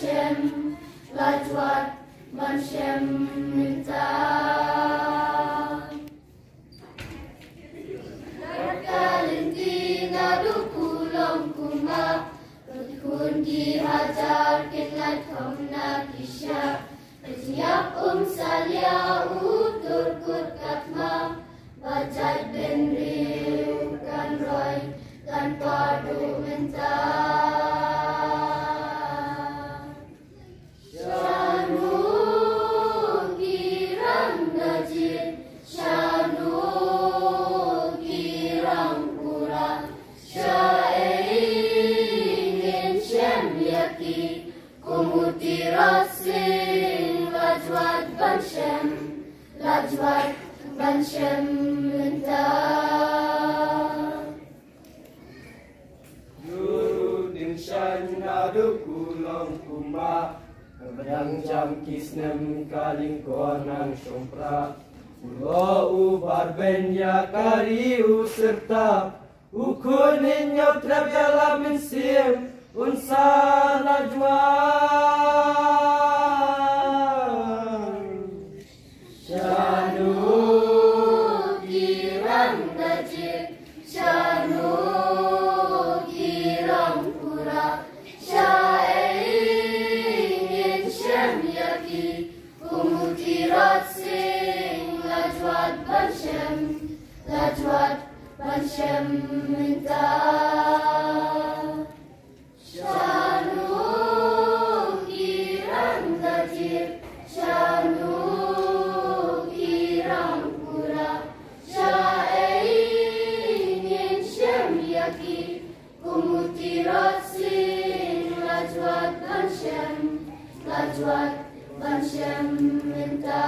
Shem, Lajwat Ban Shem minta. Kalinti nadu kulong kuma, Kun dihajar kenat komna kisya, Siap salia utur kut katma, Bajat ben riu kan roy kan padu minta. Shanu girang najir, Shanu girang pura, Syaingin Shem yaki, Kumuti rasing Lajwat Ban Shem, Lajwat Ban Shem minta. Yudin Shan nadu kulong kuma, Yang jam kisnem kaling konang sompra, Ulo ubar benya kariu serta, Ukunin nyau trabela mensim, Unsa Lajwat. Shanu girang najir, Shanu girang pura, Syaingin Shem yaki, Kumuti rasing Lajwat Ban Shem, Lajwat Ban Shem minta. Shanu girang najir, Shanu girang pura, Syaingin Shem yaki, Kumuti rasing Lajwat Ban Shem, Lajwat Ban Shem minta.